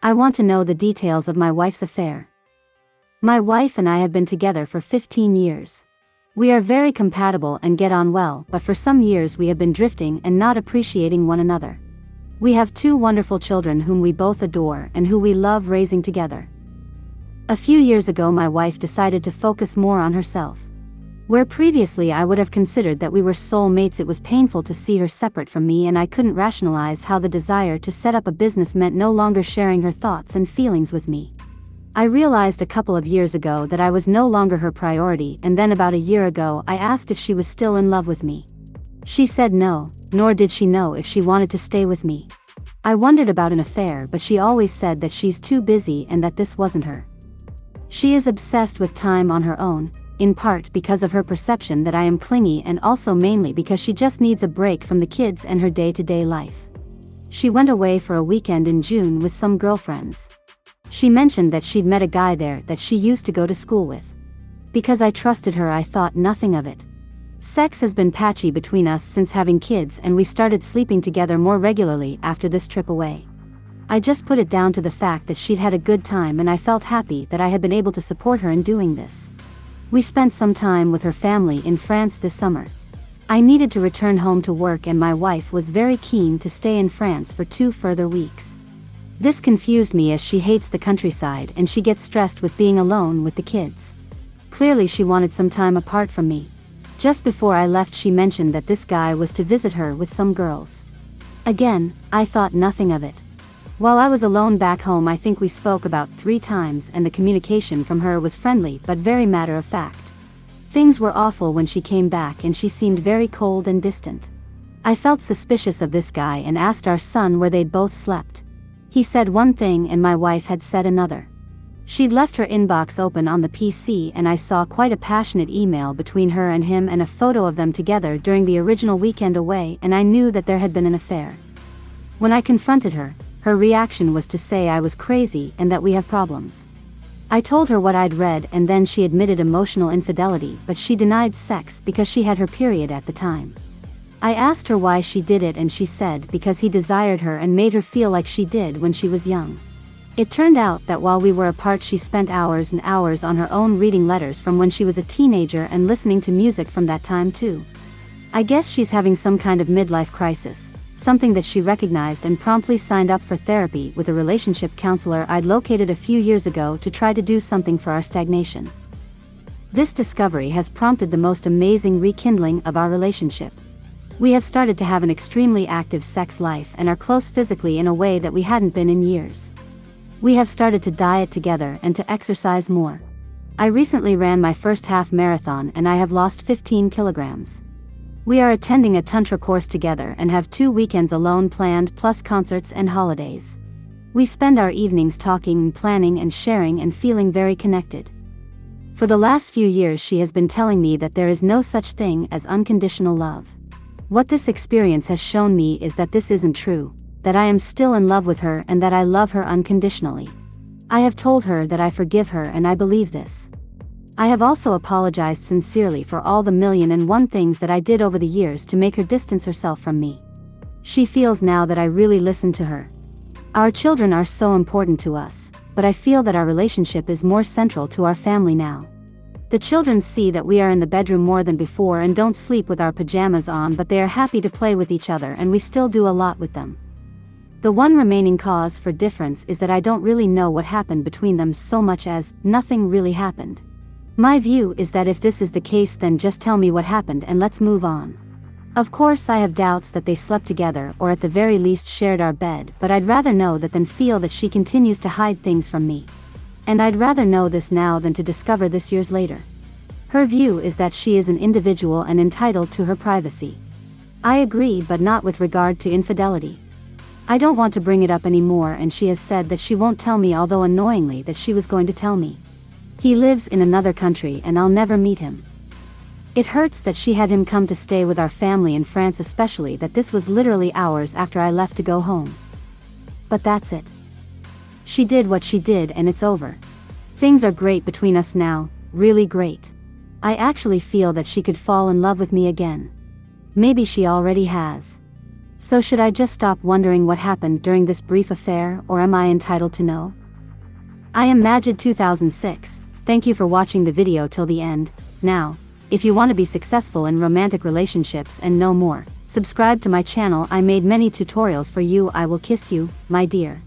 I want to know the details of my wife's affair. My wife and I have been together for 15 years. We are very compatible and get on well, but for some years we have been drifting and not appreciating one another. We have 2 wonderful children whom we both adore and who we love raising together. A few years ago my wife decided to focus more on herself. Where previously I would have considered that we were soulmates, it was painful to see her separate from me, and I couldn't rationalize how the desire to set up a business meant no longer sharing her thoughts and feelings with me. I realized a couple of years ago that I was no longer her priority, and then about a year ago I asked if she was still in love with me. She said no, nor did she know if she wanted to stay with me. I wondered about an affair, but she always said that she's too busy and that this wasn't her. She is obsessed with time on her own, in part because of her perception that I am clingy, and also mainly because she just needs a break from the kids and her day-to-day life. She went away for a weekend in June with some girlfriends. She mentioned that she'd met a guy there that she used to go to school with. Because I trusted her, I thought nothing of it. Sex has been patchy between us since having kids, and we started sleeping together more regularly after this trip away. I just put it down to the fact that she'd had a good time, and I felt happy that I had been able to support her in doing this. We spent some time with her family in France this summer. I needed to return home to work, and my wife was very keen to stay in France for 2 further weeks. This confused me, as she hates the countryside and she gets stressed with being alone with the kids. Clearly she wanted some time apart from me. Just before I left she mentioned that this guy was to visit her with some girls. Again, I thought nothing of it. While I was alone back home, I think we spoke about 3 times, and the communication from her was friendly but very matter of fact. Things were awful when she came back, and she seemed very cold and distant. I felt suspicious of this guy and asked our son where they'd both slept. He said one thing and my wife had said another. She'd left her inbox open on the PC, and I saw quite a passionate email between her and him and a photo of them together during the original weekend away, and I knew that there had been an affair. When I confronted her, her reaction was to say I was crazy and that we have problems. I told her what I'd read, and then she admitted emotional infidelity, but she denied sex because she had her period at the time. I asked her why she did it, and she said because he desired her and made her feel like she did when she was young. It turned out that while we were apart she spent hours and hours on her own reading letters from when she was a teenager and listening to music from that time too. I guess she's having some kind of midlife crisis, something that she recognized and promptly signed up for therapy with a relationship counselor I'd located a few years ago to try to do something for our stagnation. This discovery has prompted the most amazing rekindling of our relationship. We have started to have an extremely active sex life and are close physically in a way that we hadn't been in years. We have started to diet together and to exercise more. I recently ran my first half marathon and I have lost 15 kilograms. We are attending a tantra course together and have 2 weekends alone planned, plus concerts and holidays. We spend our evenings talking and planning and sharing and feeling very connected. For the last few years she has been telling me that there is no such thing as unconditional love. What this experience has shown me is that this isn't true, that I am still in love with her and that I love her unconditionally. I have told her that I forgive her, and I believe this. I have also apologized sincerely for all the 1,000,001 things that I did over the years to make her distance herself from me. She feels now that I really listened to her. Our children are so important to us, but I feel that our relationship is more central to our family now. The children see that we are in the bedroom more than before and don't sleep with our pajamas on, but they are happy to play with each other and we still do a lot with them. The one remaining cause for difference is that I don't really know what happened between them so much as nothing really happened. My view is that if this is the case, then just tell me what happened and let's move on. Of course I have doubts that they slept together or at the very least shared our bed, but I'd rather know that than feel that she continues to hide things from me. And I'd rather know this now than to discover this years later. Her view is that she is an individual and entitled to her privacy. I agree, but not with regard to infidelity. I don't want to bring it up anymore, and she has said that she won't tell me, although annoyingly that she was going to tell me. He lives in another country and I'll never meet him. It hurts that she had him come to stay with our family in France, especially that this was literally hours after I left to go home. But that's it. She did what she did and it's over. Things are great between us now, really great. I actually feel that she could fall in love with me again. Maybe she already has. So should I just stop wondering what happened during this brief affair, or am I entitled to know? I am Majid 2006, thank you for watching the video till the end. Now, if you want to be successful in romantic relationships and know more, subscribe to my channel. I made many tutorials for you. I will kiss you, my dear.